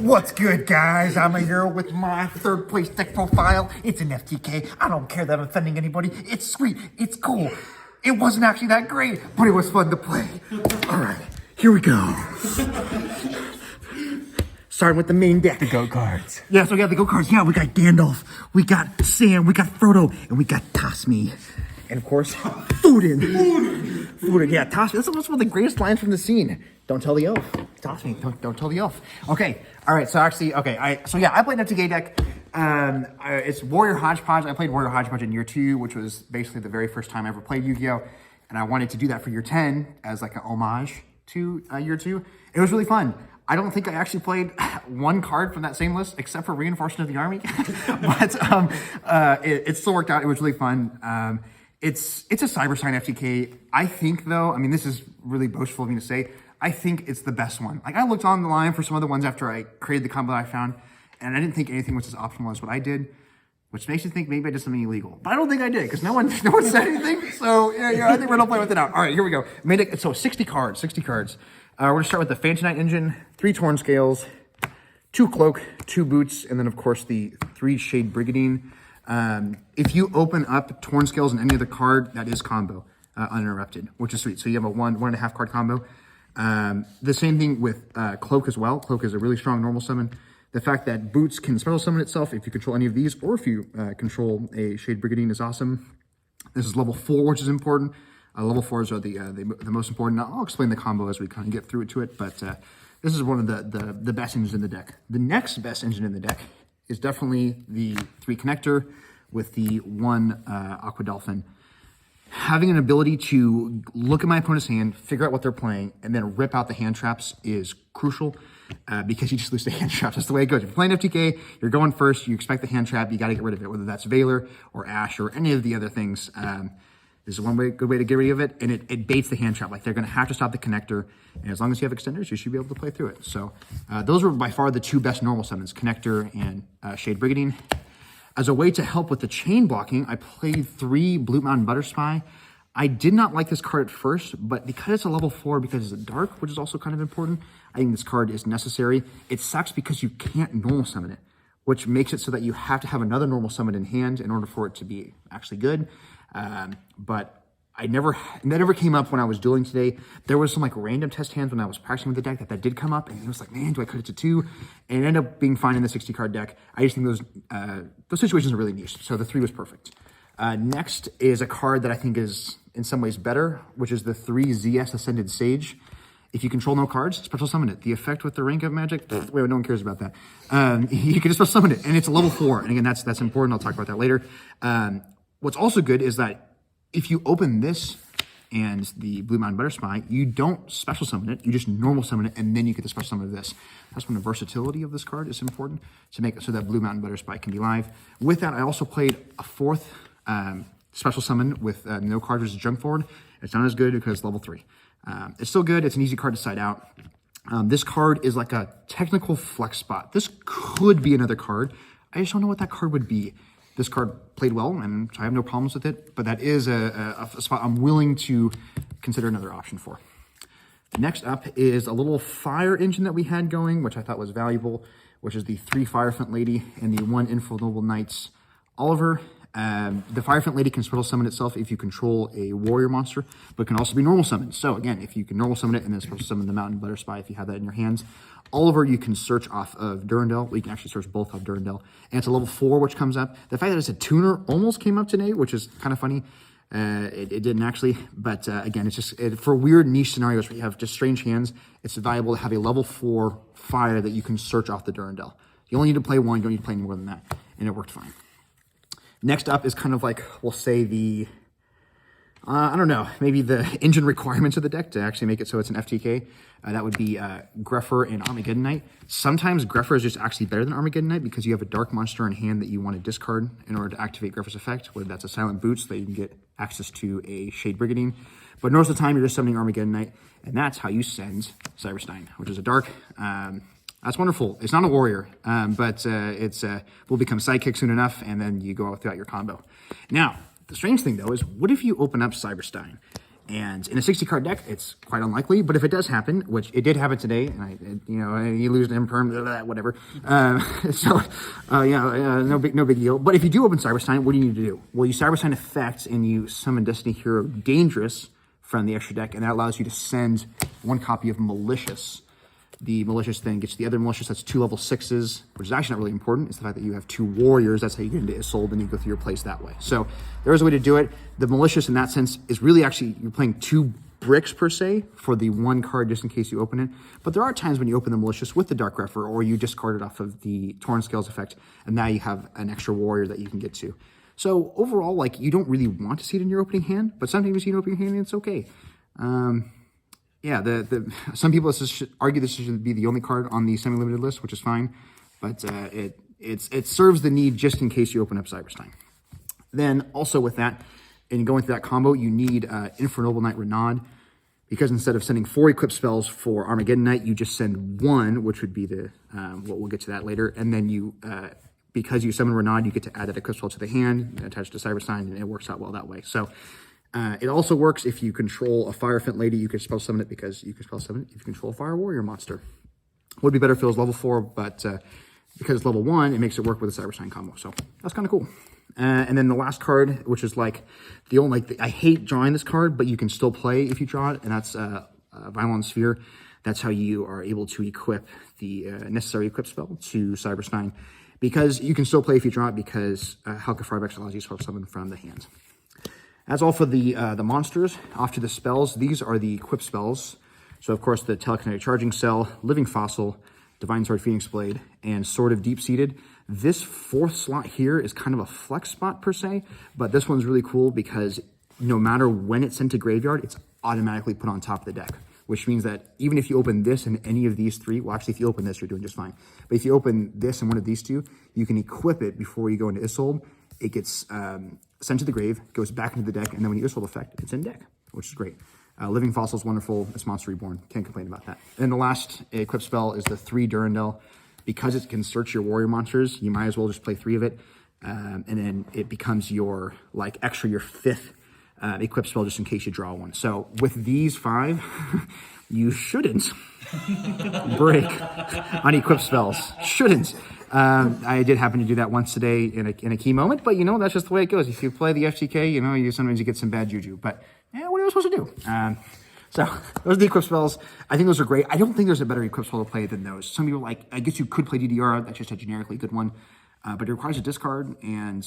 What's good, guys? I'm a hero with my third place deck profile. It's an FTK. I don't care that I'm offending anybody. It's sweet. It's cool. It wasn't actually that great, but it was fun to play. All right, here we go. Starting with the main deck. The GOAT cards. Yeah, so we got the GOAT cards. Yeah, we got Gandalf, we got Sam, we got Frodo, and we got Tasmi. And of course, Foodin. Foodin, yeah, Tasmi. That's one of the greatest lines from the scene. Don't tell the elf. Tasmi, don't tell the elf. Okay, all right, so actually, okay, I played an FTK deck. It's Warrior Hodge-podge. I played Warrior Hodge-podge in year 2, which was basically the very first time I ever played Yu-Gi-Oh! And I wanted to do that for year 10 as like an homage to year 2. It was really fun. I don't think I actually played one card from that same list except for Reinforcement of the Army, but it still worked out. It was really fun. It's a Cyber Stein FTK. I think though, I mean, this is really boastful of me to say, I think it's the best one. Like I looked on the line for some other ones after I created the combo that I found, and I didn't think anything was as optimal as what I did, which makes you think maybe I did something illegal. But I don't think I did, because no one said anything. So yeah, I think we're gonna play with it out. All right, here we go. Made it so 60 cards. We're gonna start with the Phantom Knight engine, 3 Torn Scales, 2 Cloak, 2 Boots, and then of course the 3 Shade Brigandine. If you open up Torn Scales in any other card, that is combo uninterrupted, which is sweet. So you have a 1.5 card combo. The same thing with Cloak as well. Cloak is a really strong normal summon. The fact that Boots can special summon itself if you control any of these, or if you control a Shade Brigandine is awesome. This is level 4, which is important. Level 4s are the most important. I'll explain the combo as we kind of get through to it, but this is one of the best engines in the deck. The next best engine in the deck is definitely the 3 Connector with the 1 Aqua Dolphin. Having an ability to look at my opponent's hand, figure out what they're playing, and then rip out the hand traps is crucial because you just lose the hand traps. That's the way it goes. If you're playing FTK, you're going first, you expect the hand trap, you got to get rid of it, whether that's Valor or Ash or any of the other things. This is one good way to get rid of it, and it baits the hand trap. Like they're going to have to stop the connector, and as long as you have extenders, you should be able to play through it. So those were by far the 2 best normal summons, Connector and Shade Brigandine. As a way to help with the chain blocking, I played 3 Blue Mountain Butter Spy. I did not like this card at first, but because it's a level 4, because it's a dark, which is also kind of important, I think this card is necessary. It sucks because you can't normal summon it, which makes it so that you have to have another normal summon in hand in order for it to be actually good. But that never came up when I was dueling today. There was some like random test hands when I was practicing with the deck that did come up, and it was like, man, do I cut it to 2? And it ended up being fine in the 60 card deck. I just think those situations are really niche. So the 3 was perfect. Next is a card that I think is in some ways better, which is the 3 ZS Ascended Sage. If you control no cards, special summon it. The effect with the rank of magic, wait, no one cares about that. You can just special summon it, and it's a level 4. And again, that's important. I'll talk about that later. What's also good is that if you open this and the Blue Mountain Butter Spy, you don't special summon it, you just normal summon it, and then you get the special summon of this. That's when the versatility of this card is important to make it so that Blue Mountain Butter Spy can be live. With that, I also played a 4th special summon with no card versus Junk Forward. It's not as good because it's level 3. It's still good, it's an easy card to side out. This card is like a technical flex spot. This could be another card. I just don't know what that card would be. This card played well, and I have no problems with it, but that is a spot I'm willing to consider another option for. Next up is a little fire engine that we had going, which I thought was valuable, which is the 3 Firefront Lady and the 1 Infernal Knights Oliver. The Firefront Lady can special summon itself if you control a warrior monster, but can also be normal summoned. So again, if you can normal summon it and then special summon the Mountain Butter Spy if you have that in your hands. Oliver, you can search off of Durandal. Well, you can actually search both off Durandal. And it's a level 4, which comes up. The fact that it's a tuner almost came up today, which is kind of funny. It didn't actually, but again, it's just for weird niche scenarios where you have just strange hands, it's valuable to have a level 4 fire that you can search off the Durandal. You only need to play 1, you don't need to play more than that, and it worked fine. Next up is kind of like, we'll say the, I don't know, maybe the engine requirements of the deck to actually make it so it's an FTK. That would be Grepher and Armageddon Knight. Sometimes Grepher is just actually better than Armageddon Knight because you have a dark monster in hand that you want to discard in order to activate Grepher's effect, whether that's a Silent Boot so that you can get access to a Shade Brigandine. But most of the time, you're just summoning Armageddon Knight, and that's how you send Cyber Stein, which is a dark. That's wonderful. It's not a warrior, but it's will become sidekick soon enough, and then you go throughout your combo. Now, the strange thing, though, is what if you open up Cyber Stein? And in a 60 card deck, it's quite unlikely, but if it does happen, which it did happen today, and you lose an imperm, whatever. No big deal. But if you do open Cyber Stein, what do you need to do? Well, you Cyber Stein effects and you summon Destiny Hero Dangerous from the extra deck, and that allows you to send one copy of Malicious. The Malicious then gets the other Malicious, that's 2 level 6s, which is actually not really important. It's the fact that you have 2 Warriors, that's how you get into Isolde, and you go through your plays that way. So there is a way to do it. The Malicious in that sense is really actually, you're playing 2 bricks per se for the 1 card just in case you open it. But there are times when you open the Malicious with the Dark Grepher, or you discard it off of the Torn Scales effect, and now you have an extra Warrior that you can get to. So overall, like, you don't really want to see it in your opening hand, but sometimes you see it in your opening hand and it's okay. Yeah, some people argue this should be the only card on the semi-limited list, which is fine, but it serves the need just in case you open up Cyber Stein. Then also with that, and going through that combo, you need Infernoble Knight Renaud, because instead of sending 4 equip spells for Armageddon Knight, you just send 1, which would be the we'll get to that later, and then you because you summon Renaud, you get to add that equip spell to the hand, attached to Cyber Stein, and it works out well that way. So. It also works if you control a Firefant Lady, you can spell summon it because you can spell summon it if you control a Fire Warrior monster. Would be better if it was level 4, but because it's level 1, it makes it work with a Cyber Stein combo. So that's kind of cool. And then the last card, which is like the only, I hate drawing this card, but you can still play if you draw it, and that's Violent Sphere. That's how you are able to equip the necessary equip spell to Cyber Stein, because you can still play if you draw it, because Helka Firebex allows you to spell summon from the hand. That's all for the monsters. Off to the spells. These are the equip spells. So, of course, the Telekinetic Charging Cell, Living Fossil, Divine Sword Phoenix Blade, and Sword of Deep-Seated. This 4th slot here is kind of a flex spot, per se, but this one's really cool because no matter when it's sent to graveyard, it's automatically put on top of the deck, which means that even if you open this and any of these 3, well, actually, if you open this, you're doing just fine. But if you open this and one of these 2, you can equip it before you go into Isolde. It gets sent to the grave, goes back into the deck, and then when you Isolde effect, it's in deck, which is great. Living Fossil is wonderful. It's Monster Reborn. Can't complain about that. And the last equip spell is the 3 Durandal. Because it can search your warrior monsters, you might as well just play 3 of it. And then it becomes your, like, extra, your 5th equip spell just in case you draw one. So with these 5, you shouldn't break on equip spells. Shouldn't. I did happen to do that once today in a key moment, but that's just the way it goes. If you play the FTK, you sometimes you get some bad juju, but what are you supposed to do? So those are the equip spells. I think those are great. I don't think there's a better equip spell to play than those. Some people I guess you could play DDR, that's just a generically good one, but it requires a discard, and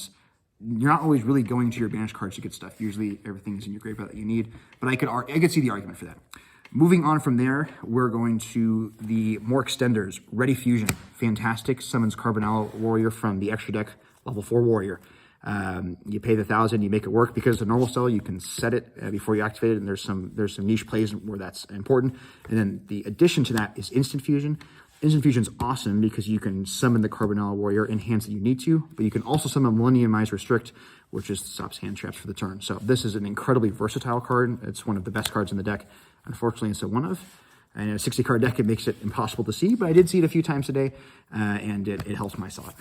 you're not always really going to your banished cards to get stuff. Usually everything is in your graveyard that you need, but I could see the argument for that. Moving on from there, we're going to the more extenders. Ready Fusion, fantastic. Summons Carbonell Warrior from the extra deck, level 4 Warrior. You pay the 1,000, you make it work. Because it's a normal spell, you can set it before you activate it, and there's some niche plays where that's important. And then the addition to that is Instant Fusion. Instant Fusion's awesome because you can summon the Carbonell Warrior in hands that you need to, but you can also summon Millenniumize Restrict, which just stops hand traps for the turn. So this is an incredibly versatile card. It's one of the best cards in the deck. Unfortunately, it's a one of. And in a 60-card deck, it makes it impossible to see, but I did see it a few times today, and it helps when I saw it.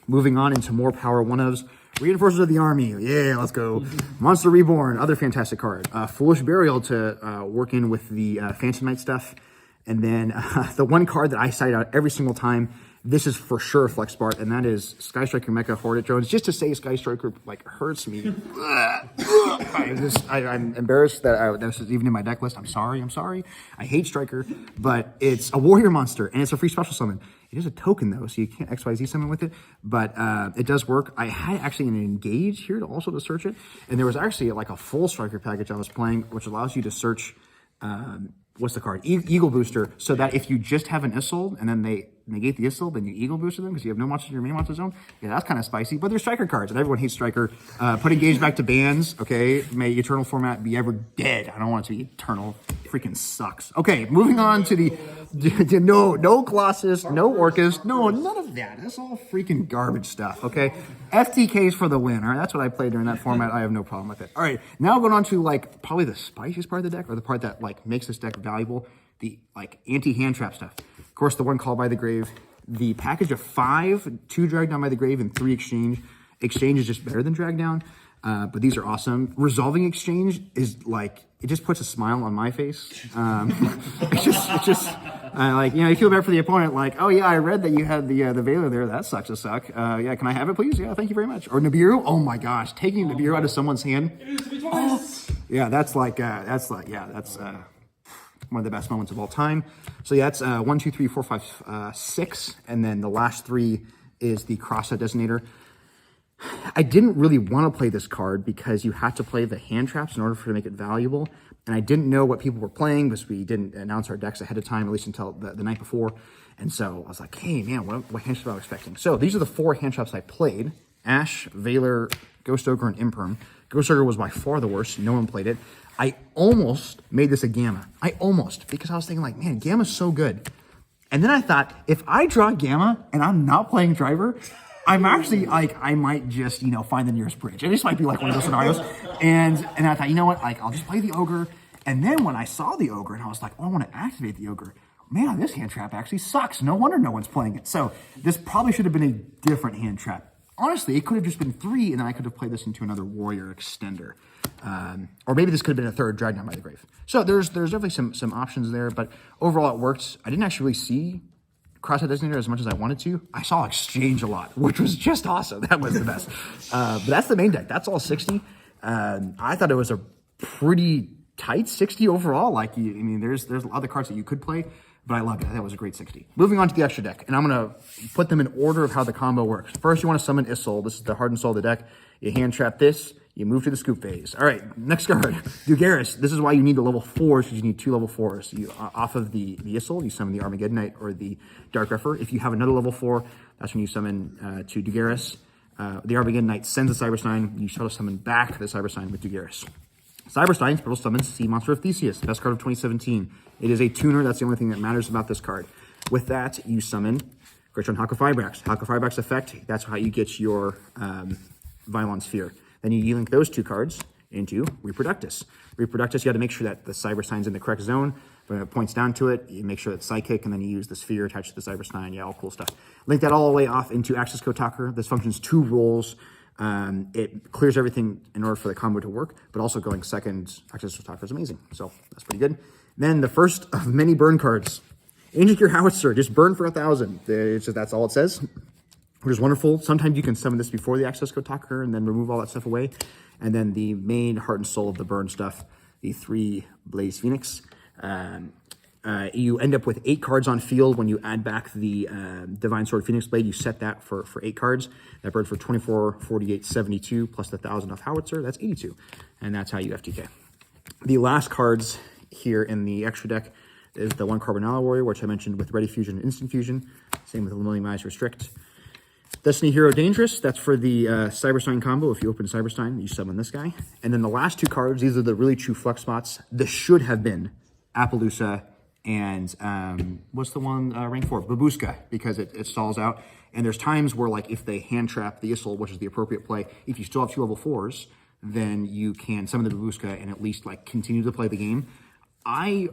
Moving on into more power one-ofs. Reinforcers of the Army. Yeah, let's go. Monster Reborn, other fantastic card. Foolish Burial to work in with the Phantom Knight stuff. And then the one card that I cite out every single time, this is for sure Flex Bart, and that is Sky Striker Mecha Hornet Drones. Just to say Sky Striker hurts me. I'm embarrassed that this is even in my deck list. I'm sorry. I hate Striker, but it's a warrior monster, and it's a free special summon. It is a token, though, so you can't XYZ summon with it, but it does work. I had actually an Engage here to search it, and there was actually a full Striker package I was playing, which allows you to search, what's the card? Eagle Booster, so that if you just have an Isolde, and then they negate the Isolde, then you Eagle Booster them, because you have no monsters in your main monster zone. Yeah, that's kind of spicy, but they're Striker cards, and everyone hates Striker. Put Engage back to bans, okay? May Eternal format be ever dead. I don't want it to be Eternal. Freaking sucks. Okay, moving on to the no Colossus, no Orcus, no, none of that. That's all freaking garbage stuff, okay? FTKs for the win, all right? That's what I played during that format. I have no problem with it. All right, now going on to probably the spiciest part of the deck, or the part that makes this deck valuable, the anti-hand trap stuff. Of course, the one Call by the Grave, the package of 5, 2 Drag Down by the Grave, and 3 Exchange. Exchange is just better than Drag Down. But these are awesome. Resolving exchange is like, it just puts a smile on my face. It's just like, you know, you feel bad for the opponent. Like, oh yeah, I read that you had the Veiler there. That sucks to suck. Yeah, can I have it, please? Yeah, thank you very much. Or Nibiru. Oh my gosh, taking Nibiru out of someone's hand. Yeah, that's one of the best moments of all time. So yeah, that's 1, 2, 3, 4, 5, 6, and then the last 3 is the cross-out designator. I didn't really want to play this card because you had to play the hand traps in order for it to make it valuable. And I didn't know what people were playing because we didn't announce our decks ahead of time, at least until the night before. And so I was like, hey man, what hand traps am I expecting? So these are the 4 hand traps I played. Ash, Veiler, Ghost Ogre, and Imperm. Ghost Ogre was by far the worst. No one played it. I almost made this a Gamma. Because I was thinking like, man, Gamma's so good. And then I thought, if I draw Gamma and I'm not playing Driver, I'm actually like, I might just, you know, find the nearest bridge. And this might be like one of those scenarios. And I thought, you know what, like I'll just play the Ogre. And then when I saw the Ogre and I was like, oh, I want to activate the Ogre. Man, this hand trap actually sucks. No wonder no one's playing it. So this probably should have been a different hand trap. Honestly, it could have just been 3 and then I could have played this into another Warrior Extender. Or maybe this could have been a 3rd Dragon by the Grave. So there's definitely some options there, but overall it worked. I didn't actually really see Cross-out Designator as much as I wanted to. I saw Exchange a lot, which was just awesome. That was the best. But that's the main deck. That's all 60. I thought it was a pretty tight 60 overall. Like, I mean, there's other cards that you could play, but I loved it. That was a great 60. Moving on to the extra deck, and I'm going to put them in order of how the combo works. First, you want to summon Issol. This is the Hardened Soul of the deck. You hand trap this. You move to the scoop phase. All right, next card, Dugaris. This is why you need the level 4s, because you need 2 level 4s. You off of the Issol, you summon the Armageddon Knight or the Dark Refer. If you have another level 4, that's when you summon to Dugaris. The Armageddon Knight sends a Cyber Stein. You shuttle summon back the Cyber Stein with Dugaris. Cyber Stein special summons Sea Monster of Theseus, best card of 2017. It is a tuner. That's the only thing that matters about this card. With that, you summon Greatron Hakofibrax. Hakofibrax effect, that's how you get your Vylon Sphere. Then you link those 2 cards into Reproductus. Reproductus, you have to make sure that the Cyber Stein's in the correct zone. When it points down to it, you make sure it's Psychic, and then you use the sphere attached to the Cyber Stein. Yeah, all cool stuff. Link that all the way off into Access Code Talker. This functions 2 roles. It clears everything in order for the combo to work, but also going second Access Code Talker is amazing. So that's pretty good. Then the first of many burn cards. Ancient Gear Howitzer, just burn for 1,000. That's all it says, which is wonderful. Sometimes you can summon this before the Access Code Talker and then remove all that stuff away. And then the main heart and soul of the burn stuff, the 3 Blaze Phoenix. You end up with 8 cards on field when you add back the Divine Sword Phoenix Blade. You set that for 8 cards. That burns for 24, 48, 72, plus the 1,000 off Howitzer. That's 82. And that's how you FTK. The last cards here in the extra deck is the 1 Carbonella Warrior, which I mentioned with Ready Fusion and Instant Fusion. Same with Lemillion Eyes Restrict. Destiny Hero Dangerous, that's for the Cyber Stein combo. If you open Cyber Stein, you summon this guy. And then the last 2 cards, these are the really true flex spots. This should have been Appaloosa and what's the one rank 4? Babushka, because it stalls out. And there's times where, like, if they hand trap the Issol, which is the appropriate play, if you still have 2 level 4s, then you can summon the Babushka and at least, like, continue to play the game. I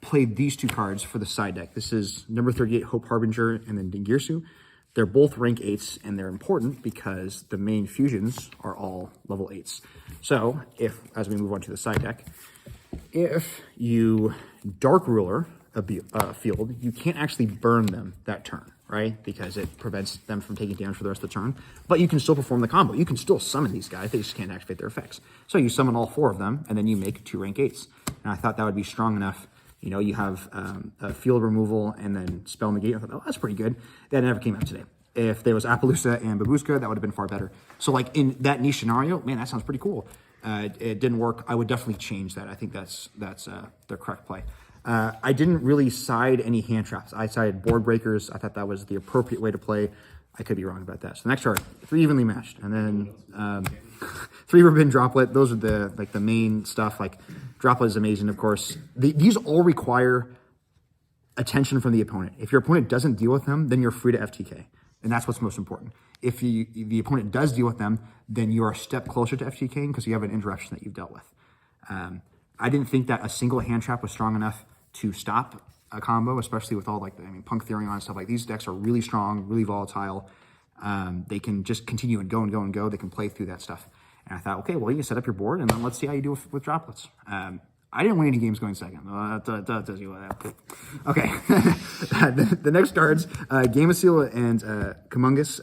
played these 2 cards for the side deck. This is number 38, Hope Harbinger, and then Dingirsu. They're both rank 8s, and they're important because the main fusions are all level 8s. So, as we move on to the side deck, if you Dark Ruler a field, you can't actually burn them that turn, right? Because it prevents them from taking damage for the rest of the turn. But you can still perform the combo. You can still summon these guys. They just can't activate their effects. So you summon all 4 of them, and then you make 2 rank 8s. And I thought that would be strong enough. You know, you have a field removal and then spell negate. I thought, oh, that's pretty good. That never came out today. If there was Appaloosa and Babushka, that would have been far better. So, like, in that niche scenario, man, that sounds pretty cool. It didn't work. I would definitely change that. I think that's the correct play. I didn't really side any hand traps. I sided board breakers. I thought that was the appropriate way to play. I could be wrong about that. So the next card, 3 evenly matched, and then 3 Ribbon Droplet. Those are the main stuff. Like, Droplet is amazing, of course. These all require attention from the opponent. If your opponent doesn't deal with them, then you're free to FTK, and that's what's most important. If the opponent does deal with them, then you are a step closer to FTKing because you have an interaction that you've dealt with. I didn't think that a single hand trap was strong enough to stop a combo, especially with all Punk Therion and stuff. Like, these decks are really strong, really volatile. They can just continue and go and go and go. They can play through that stuff. And I thought, okay, well, you can set up your board, and then let's see how you do with droplets. I didn't win any games going second. That tells you what happened. Okay. The next cards, Game of Seal and Kumungus.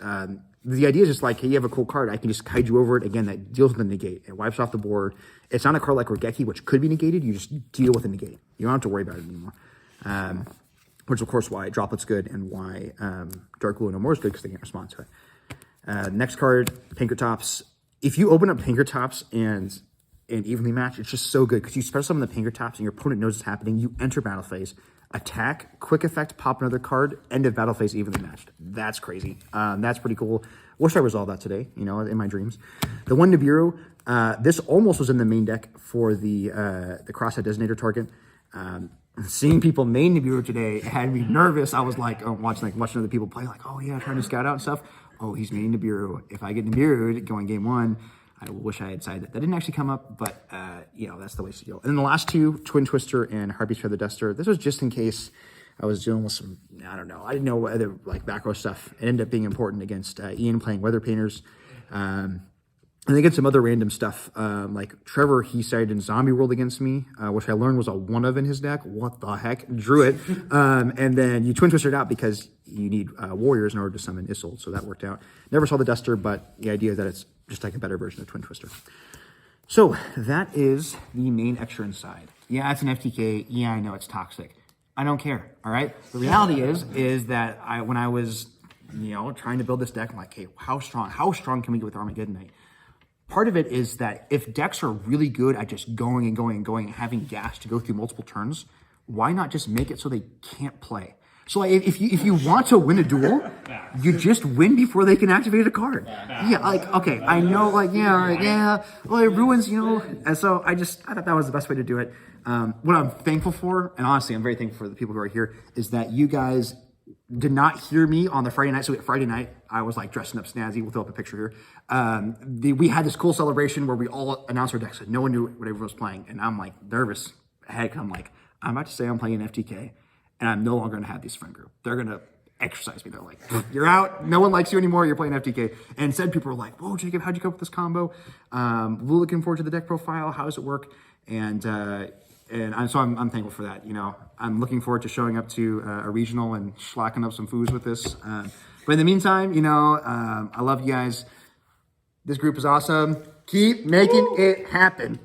The idea is just like, hey, you have a cool card. I can just kite you over it. Again, that deals with the negate. It wipes off the board. It's not a card like Regeki, which could be negated. You just deal with the negate. You don't have to worry about it anymore. Which, of course, why Droplet's good and why Dark Blue No More is good, because they can't respond to it. Next card, Pinkertops. If you open up Pinkertops and evenly match, it's just so good because you spread some of the Pinkertops and your opponent knows it's happening. You enter battle phase, attack, quick effect, pop another card, end of battle phase evenly matched. That's crazy. That's pretty cool. Wish I resolved that today, in my dreams. The one Nibiru, this almost was in the main deck for the crosshead designator target. Seeing people main Nibiru today had me nervous. I was like, watching other people play, like, oh yeah, trying to scout out and stuff. Oh, he's main Nibiru. If I get Nibiru going game one, I wish I had decided that. That didn't actually come up, but, that's the way to go. And then the last two, Twin Twister and Harpy's Feather Duster. This was just in case I was dealing with some, I don't know. I didn't know whether, back row stuff. It ended up being important against Ian playing Weather Painters. And they get some other random stuff, like Trevor, he sided in Zombie World against me, which I learned was a one of in his deck. What the heck? Drew it. And then you Twin Twisted out because you need warriors in order to summon Isolde, so that worked out. Never saw the Duster, but the idea is that it's just like a better version of Twin Twister. So that is the main extra inside. Yeah, it's an FTK. Yeah, I know it's toxic. I don't care, all right? The reality is that when I was, trying to build this deck, I'm like, hey, how strong can we get with Armageddonite? Part of it is that if decks are really good at just going and going and going and having gas to go through multiple turns, why not just make it so they can't play? So if you want to win a duel, you just win before they can activate a card. Okay, I know, well, it ruins, And so I thought that was the best way to do it. What I'm thankful for, and honestly, I'm very thankful for the people who are here, is that you guys did not hear me on the Friday night. So Friday night, I was dressing up snazzy. We'll throw up a picture here. We had this cool celebration where we all announced our decks. So no one knew what everyone was playing. And I'm nervous. Heck, I'm about to say I'm playing an FTK and I'm no longer going to have this friend group. They're going to exercise me. They're like, you're out. No one likes you anymore. You're playing FTK. And said people were like, whoa, Jacob, how'd you come up with this combo? We're looking forward to the deck profile. How does it work? And I'm thankful for that. I'm looking forward to showing up to a regional and schlacking up some foos with this. But in the meantime, I love you guys. This group is awesome. Keep making it happen.